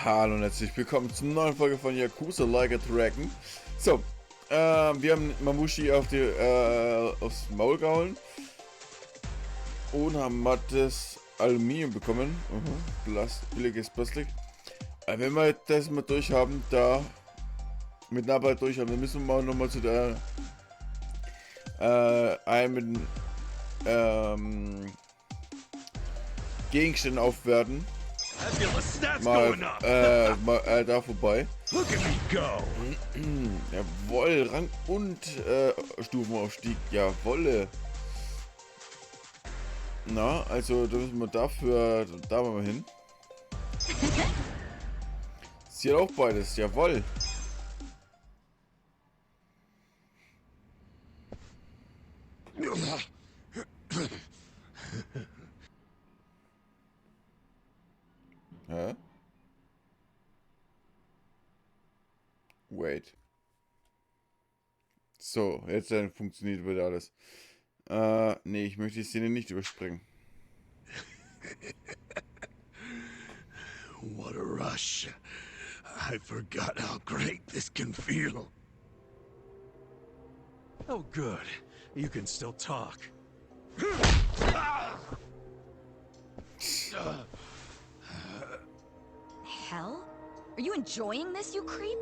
Hallo und herzlich willkommen zur neuen Folge von Yakuza Like a Dragon. So, wir haben Mamushi aufs Maul gehauen und haben mattes Aluminium bekommen. Billiges Plastik. Aber wenn wir das mal durch haben, da mit einer Arbeit durch haben, dann müssen wir nochmal zu der einen Gegenstände aufwerten. Mal da vorbei. Jawohl, Rang und Stufenaufstieg. Jawolle. Na, also da müssen wir dafür da mal hin. Ist hier auch beides, jawohl. Hä? Wait. So, jetzt dann funktioniert wieder alles. Nee, ich möchte die Szene nicht überspringen. What a rush. I forgot how great this can feel. Oh, good. You can still talk. Hell? Are you enjoying this, you creep?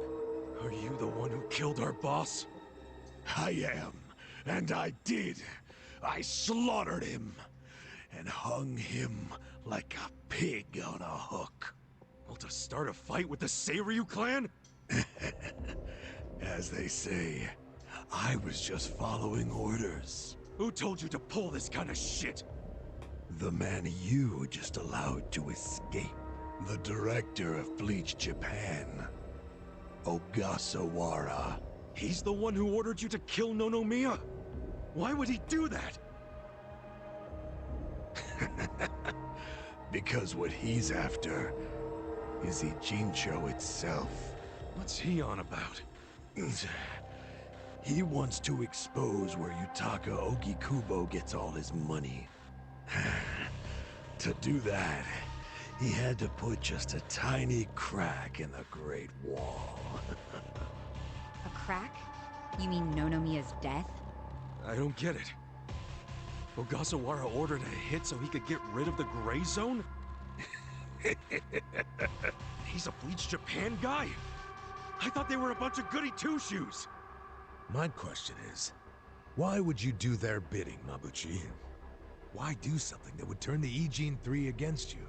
Are you the one who killed our boss? I am, and I did. I slaughtered him and hung him like a pig on a hook. Well, to start a fight with the Seiryu clan? As they say, I was just following orders. Who told you to pull this kind of shit? The man you just allowed to escape. The director of Bleach Japan, Ogasawara. He's the one who ordered you to kill Nonomiya? Why would he do that? Because what he's after is Ijincho itself. What's he on about? He wants to expose where Yutaka Ogikubo gets all his money. To do that, he had to put just a tiny crack in the Great Wall. A crack? You mean Nonomiya's death? I don't get it. Ogasawara ordered a hit so he could get rid of the Gray Zone? He's a Bleach Japan guy? I thought they were a bunch of goody two-shoes. My question is, why would you do their bidding, Mabuchi? Why do something that would turn the Ijin 3 against you?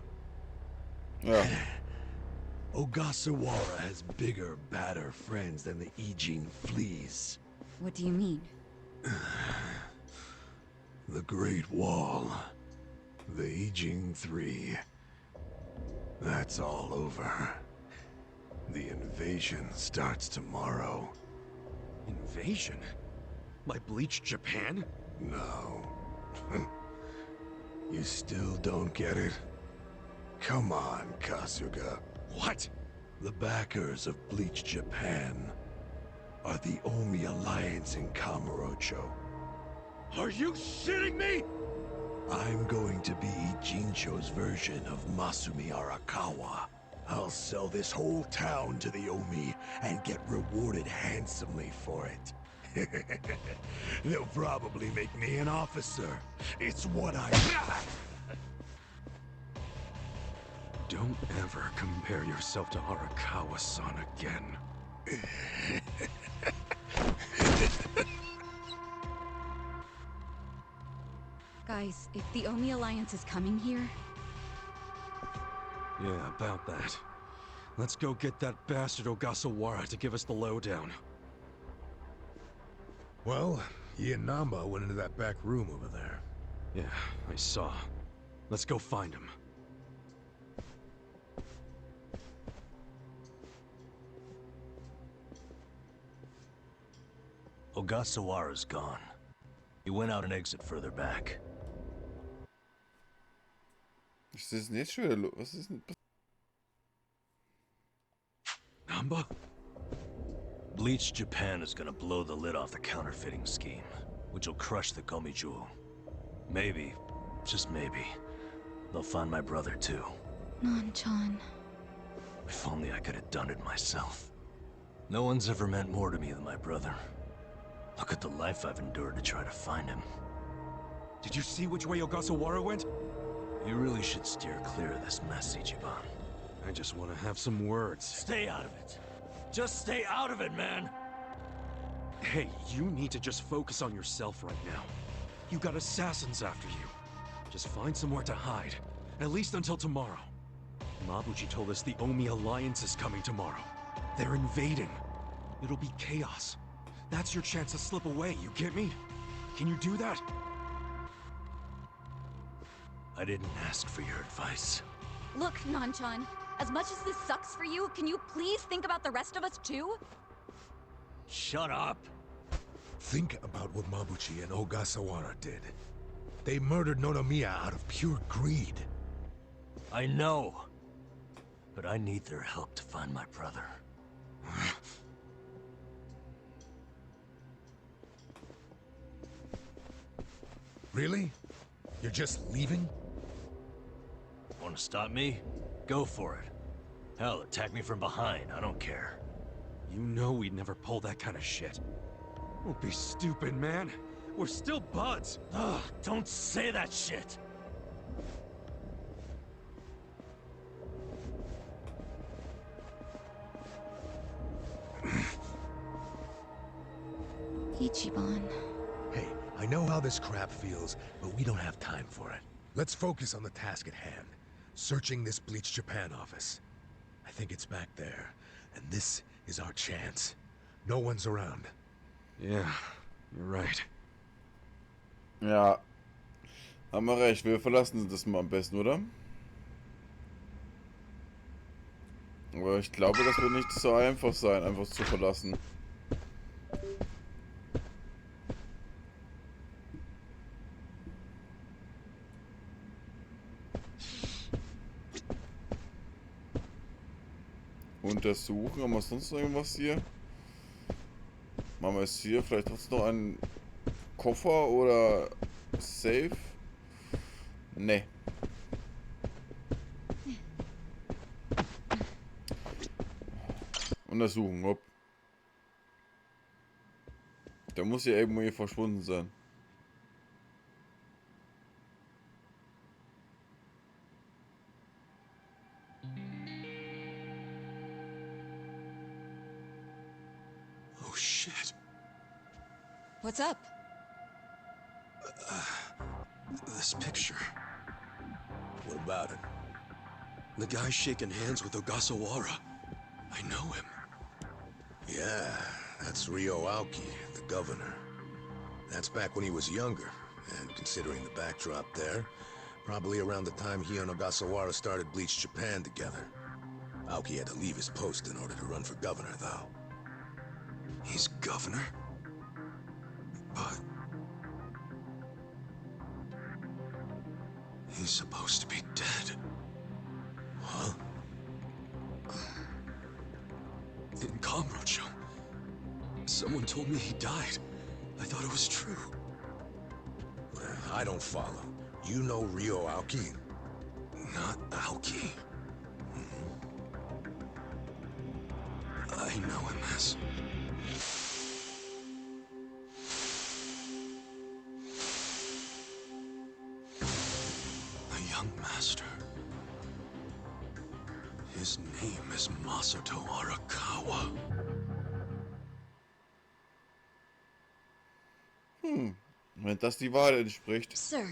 Yeah. Ogasawara has bigger, badder friends than the Ijin fleas. What do you mean? The Great Wall. The Ijin 3. That's all over. The invasion starts tomorrow. Invasion? By Bleach Japan? No. You still don't get it? Come on, Kasuga. What? The backers of Bleach Japan are the Omi Alliance in Kamurocho. Are you shitting me? I'm going to be Ijincho's version of Masumi Arakawa. I'll sell this whole town to the Omi and get rewarded handsomely for it. They'll probably make me an officer. It's what I... Don't ever compare yourself to Arakawa-san again. Guys, if the Omi Alliance is coming here... Yeah, about that. Let's go get that bastard Ogasawara to give us the lowdown. Well, he and Namba went into that back room over there. Yeah, I saw. Let's go find him. Ogasawara's gone. He went out an exit further back. Was ist denn jetzt schon wieder los? Was ist denn passiert? Namba? Bleach Japan is gonna blow the lid off the counterfeiting scheme, which will crush the Komi Jewel. Maybe, just maybe, they'll find my brother too. Non-chan. If If only I could have done it myself. No one's ever meant more to me than my brother. Look at the life I've endured to try to find him. Did you see which way Ogasawara went? You really should steer clear of this mess, Ichiban. I just want to have some words. Stay out of it. Just stay out of it, man! Hey, you need to just focus on yourself right now. You got assassins after you. Just find somewhere to hide. At least until tomorrow. Mabuchi told us the Omi Alliance is coming tomorrow. They're invading. It'll be chaos. That's your chance to slip away, you get me? Can you do that? I didn't ask for your advice. Look, Nanchan, as much as this sucks for you, can you please think about the rest of us too? Shut up! Think about what Mabuchi and Ogasawara did. They murdered Nonomiya out of pure greed. I know. But I need their help to find my brother. Really? You're just leaving? Want to stop me? Go for it. Hell, attack me from behind. I don't care. You know we'd never pull that kind of shit. Don't be stupid, man. We're still buds. Ugh, don't say that shit! Ichiban. Hey, I know how this crap feels, but we don't have time for it. Let's focus on the task at hand. Searching this Bleach Japan office. I think it's back there, and this is our chance. No one's around. Yeah, you're right. Ja. Haben wir recht. Wir verlassen das mal am besten, oder? Aber ich glaube, das wird nicht so einfach sein, einfach zu verlassen. Untersuchen, haben wir sonst noch irgendwas hier? Machen wir es hier, vielleicht hat es noch einen Koffer oder Safe? Ne. Untersuchen, hopp. Der muss ja irgendwo hier verschwunden sein. Oh shit. What's up? This picture. What about it? The guy shaking hands with Ogasawara. I know him. Yeah, that's Ryo Aoki, the governor. That's back when he was younger, and considering the backdrop there, probably around the time he and Ogasawara started Bleach Japan together. Aoki had to leave his post in order to run for governor, though. He's governor? But... he's supposed to be dead. Huh? In Kamurocho. Someone told me he died. I thought it was true. I don't follow. You know Ryo Aoki? Not Aoki. I know him as... a young master. His name is Masato Arakawa. Wenn das die Wahrheit entspricht. Sir.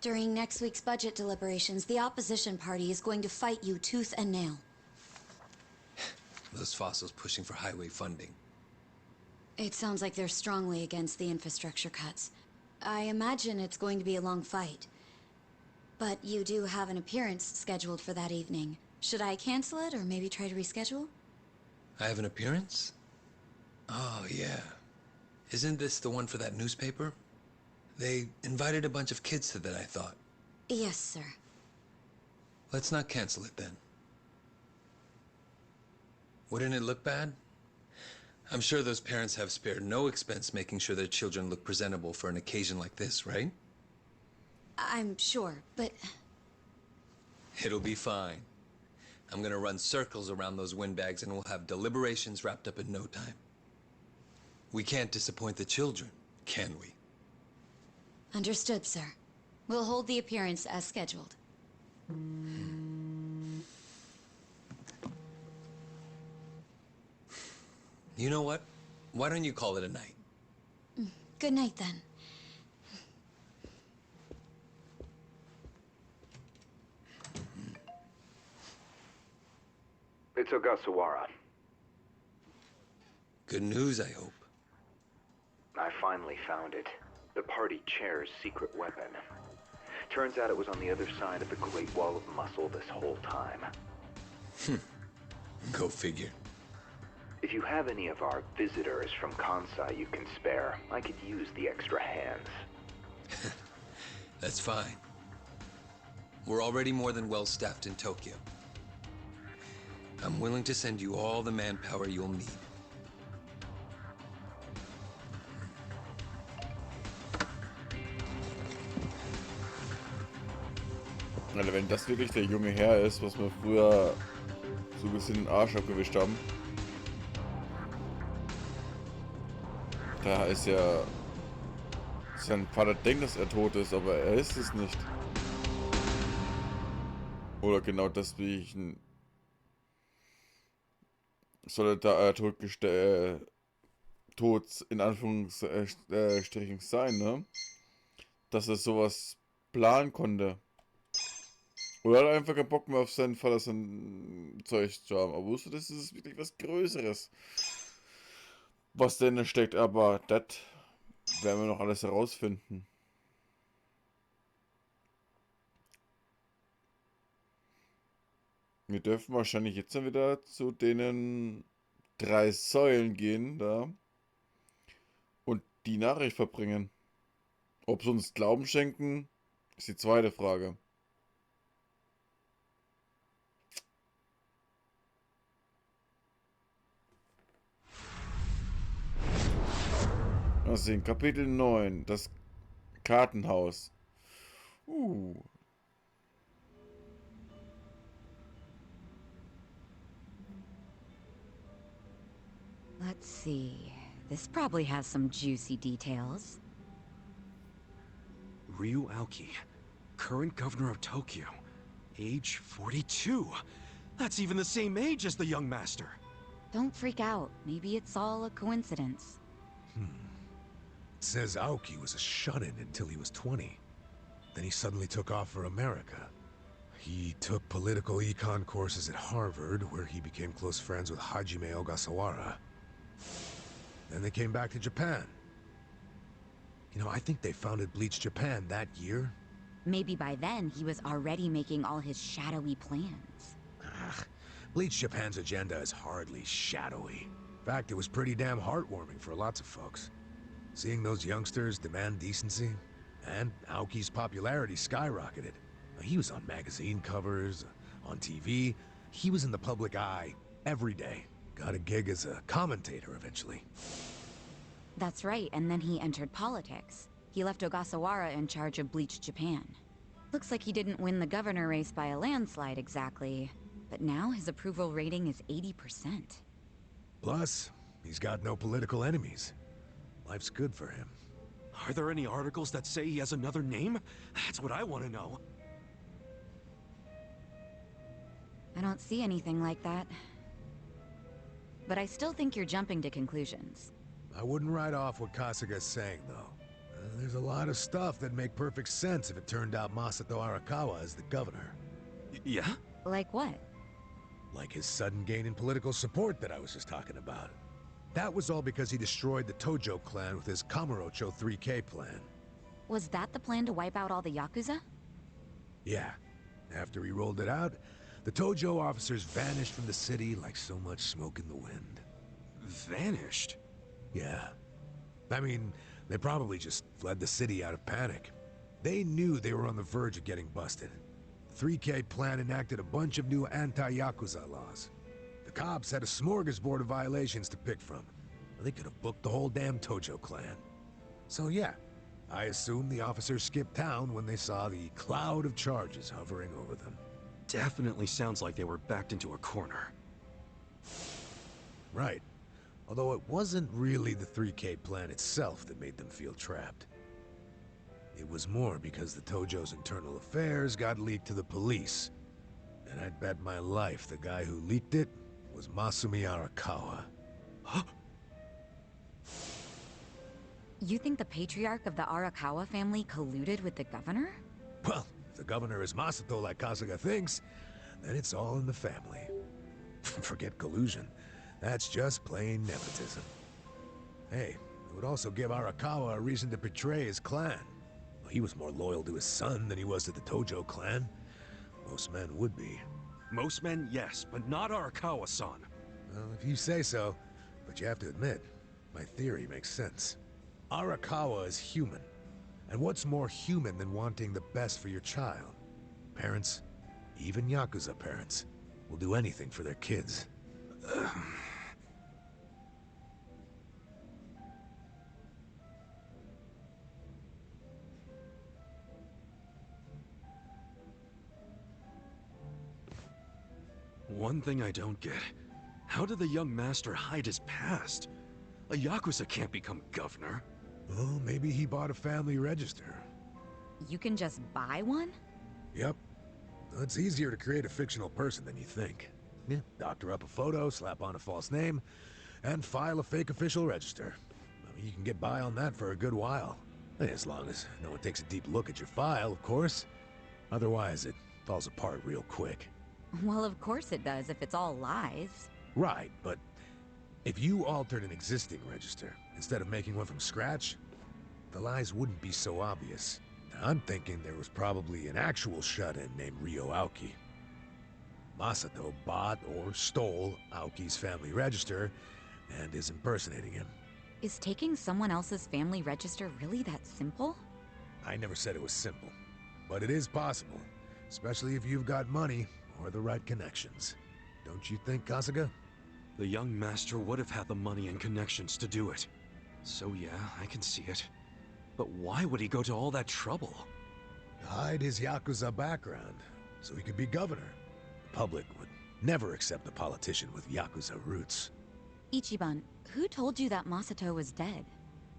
During next week's budget deliberations, the opposition party is going to fight you tooth and nail. Those fossils pushing for highway funding. It sounds like they're strongly against the infrastructure cuts. I imagine it's going to be a long fight. But you do have an appearance scheduled for that evening. Should I cancel it or maybe try to reschedule? I have an appearance? Oh, yeah. Isn't this the one for that newspaper? They invited a bunch of kids to that, I thought. Yes, sir. Let's not cancel it then. Wouldn't it look bad? I'm sure those parents have spared no expense making sure their children look presentable for an occasion like this, right? I'm sure, but... It'll be fine. I'm gonna run circles around those windbags and we'll have deliberations wrapped up in no time. We can't disappoint the children, can we? Understood, sir. We'll hold the appearance as scheduled. You know what? Why don't you call it a night? Good night, then. It's Ogasawara. Good news, I hope. I finally found it. The party chair's secret weapon. Turns out it was on the other side of the Great Wall of Muscle this whole time. Go figure. If you have any of our visitors from Kansai you can spare, I could use the extra hands. That's fine. We're already more than well staffed in Tokyo. I'm willing to send you all the manpower you'll need. Alter, wenn das wirklich der junge Herr ist, was wir früher so ein bisschen den Arsch abgewischt haben. Da ist ja... Sein Vater denkt, dass er tot ist, aber er ist es nicht. Oder genau deswegen soll er da tot in Anführungsstrichen sein, ne? Dass er sowas planen konnte. Oder hat er einfach keinen Bock mehr auf seinen Vater sein Zeug zu haben. Aber wusste, das ist wirklich was Größeres, was denn steckt. Aber das werden wir noch alles herausfinden. Wir dürfen wahrscheinlich jetzt dann wieder zu den 3 Säulen gehen, da. Und die Nachricht verbringen. Ob sie uns Glauben schenken, ist die zweite Frage. Mal sehen, Kapitel 9, das Kartenhaus. Let's see. This probably has some juicy details. Ryu Aoki, current governor of Tokyo, age 42. That's even the same age as the young master. Don't freak out. Maybe it's all a coincidence. It says Aoki was a shut-in until he was 20. Then he suddenly took off for America. He took political econ courses at Harvard, where he became close friends with Hajime Ogasawara. Then they came back to Japan. You know, I think they founded Bleach Japan that year. Maybe by then he was already making all his shadowy plans. Bleach Japan's agenda is hardly shadowy. In fact, it was pretty damn heartwarming for lots of folks. Seeing those youngsters demand decency, and Aoki's popularity skyrocketed. He was on magazine covers, on TV. He was in the public eye every day. Got a gig as a commentator eventually. That's right, and then he entered politics. He left Ogasawara in charge of Bleach Japan. Looks like he didn't win the governor race by a landslide exactly, but now his approval rating is 80%. Plus, he's got no political enemies. Life's good for him. Are there any articles that say he has another name? That's what I want to know. I don't see anything like that. But I still think you're jumping to conclusions. I wouldn't write off what Kasuga's saying, though. There's a lot of stuff that make perfect sense if it turned out Masato Arakawa is the governor. Yeah? Like what? Like his sudden gain in political support that I was just talking about. That was all because he destroyed the Tojo clan with his Kamurocho 3K plan. Was that the plan to wipe out all the Yakuza? Yeah. After he rolled it out, the Tojo officers vanished from the city like so much smoke in the wind. Vanished? Yeah. I mean, they probably just fled the city out of panic. They knew they were on the verge of getting busted. The 3K plan enacted a bunch of new anti-Yakuza laws. The cops had a smorgasbord of violations to pick from. They could have booked the whole damn Tojo clan. So yeah, I assume the officers skipped town when they saw the cloud of charges hovering over them. definitely sounds like they were backed into a corner. Right. Although it wasn't really the 3K plan itself that made them feel trapped. It was more because the Tojo's internal affairs got leaked to the police. And I'd bet my life the guy who leaked it was Masumi Arakawa. Huh? You think the patriarch of the Arakawa family colluded with the governor? Well, if the governor is Masato like Kasuga thinks, then it's all in the family. Forget collusion. That's just plain nepotism. Hey, it would also give Arakawa a reason to betray his clan. Well, he was more loyal to his son than he was to the Tojo clan. Most men would be. Most men, yes, but not Arakawa-san. Well, if you say so, but you have to admit, my theory makes sense. Arakawa is human. And what's more human than wanting the best for your child? Parents, even Yakuza parents, will do anything for their kids. One thing I don't get. How did the young master hide his past? A Yakuza can't become governor. Well, maybe he bought a family register. You can just buy one? Yep. It's easier to create a fictional person than you think. Yeah, doctor up a photo, slap on a false name, and file a fake official register. I mean, you can get by on that for a good while. As long as no one takes a deep look at your file, of course. Otherwise, it falls apart real quick. Well, of course it does if it's all lies. Right, but if you altered an existing register, instead of making one from scratch, the lies wouldn't be so obvious. I'm thinking there was probably an actual shut-in named Ryo Aoki. Masato bought or stole Aoki's family register and is impersonating him. Is taking someone else's family register really that simple? I never said it was simple, but it is possible, especially if you've got money or the right connections. Don't you think, Kasuga? The young master would have had the money and connections to do it. So yeah, I can see it. But why would he go to all that trouble? To hide his Yakuza background, so he could be governor. The public would never accept a politician with Yakuza roots. Ichiban, who told you that Masato was dead?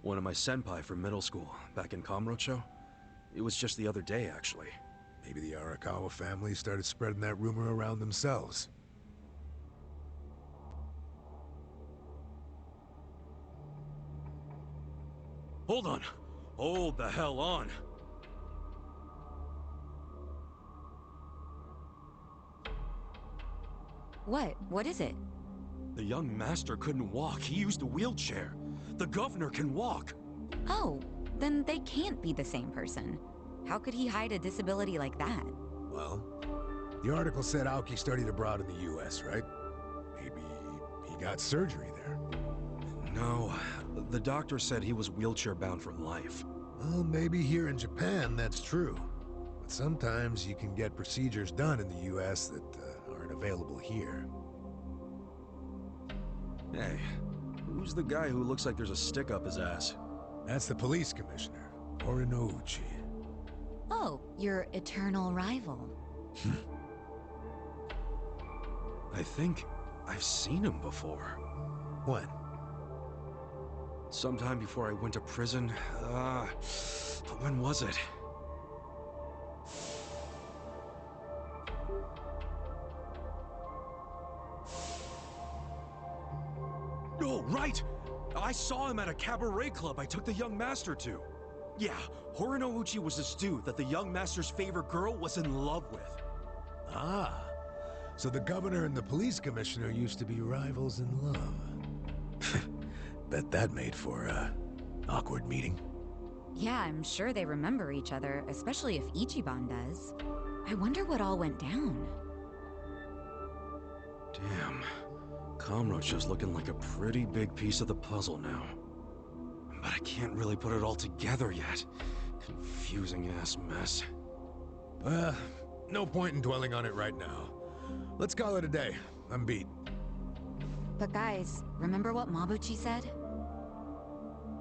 One of my senpai from middle school, back in Kamurocho. It was just the other day, actually. Maybe the Arakawa family started spreading that rumor around themselves. Hold on! Hold the hell on! What? What is it? The young master couldn't walk. He used a wheelchair. The governor can walk. Oh, then they can't be the same person. How could he hide a disability like that? Well, the article said Aoki studied abroad in the US, right? Maybe he got surgery there. No, the doctor said he was wheelchair-bound for life. Well, maybe here in Japan that's true. But sometimes you can get procedures done in the US that aren't available here. Hey, who's the guy who looks like there's a stick up his ass? That's the police commissioner, Orinouchi. Oh, your eternal rival. I think I've seen him before. When? Sometime before I went to prison. But when was it? Oh, right! I saw him at a cabaret club I took the young master to. Yeah, Horinouchi was this dude that the young master's favorite girl was in love with. Ah, so the governor and the police commissioner used to be rivals in love. Bet that made for a awkward meeting. Yeah, I'm sure they remember each other, especially if Ichiban does. I wonder what all went down. Damn. Kamurocho's looking like a pretty big piece of the puzzle now. But I can't really put it all together yet. Confusing ass mess. No point in dwelling on it right now. Let's call it a day. I'm beat. But guys, remember what Mabuchi said?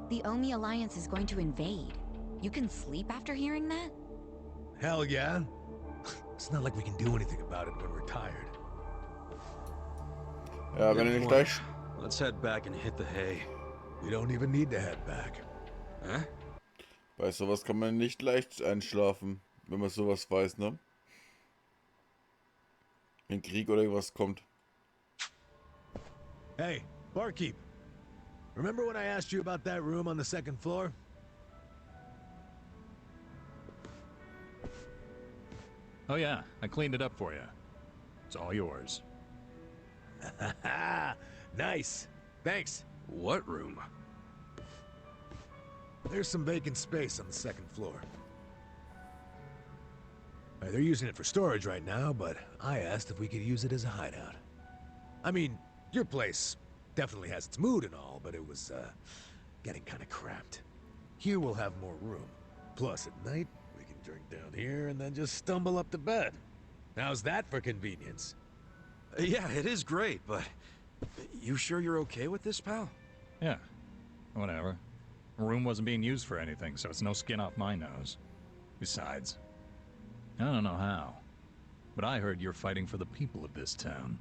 The Omi Alliance is going to invade. You can sleep after hearing that? Hell yeah. It's not like we can do anything about it when we're tired. Ja, wenn ihr nicht gleich... Let's head back and hit the hay. We don't even need to head back. Huh? Bei sowas kann man nicht leicht einschlafen, wenn man sowas weiß, ne? Wenn Krieg oder irgendwas kommt. Hey, barkeep. Remember when I asked you about that room on the second floor? Oh yeah, I cleaned it up for you. It's all yours. Nice. Thanks. What room? There's some vacant space on the second floor. They're using it for storage right now, but I asked if we could use it as a hideout. I mean, your place definitely has its mood and all, but it was, getting kind of cramped. Here we'll have more room. Plus, at night, we can drink down here and then just stumble up to bed. How's that for convenience? Yeah, it is great, but... You sure you're okay with this, pal? Yeah, whatever. The room wasn't being used for anything, so it's no skin off my nose. Besides, I don't know how, but I heard you're fighting for the people of this town.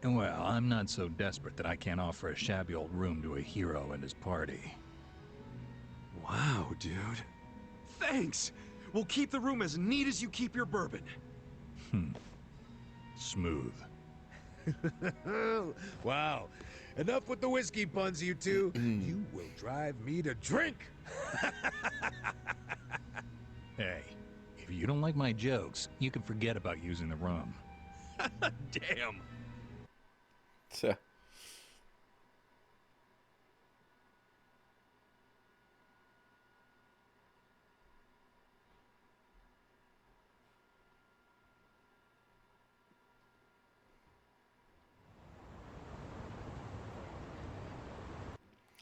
And well, I'm not so desperate that I can't offer a shabby old room to a hero and his party. Wow, dude. Thanks! We'll keep the room as neat as you keep your bourbon. Smooth. Wow. Enough with the whiskey puns, you two. You will drive me to drink. Hey, if you don't like my jokes, you can forget about using the room. Damn. Tja.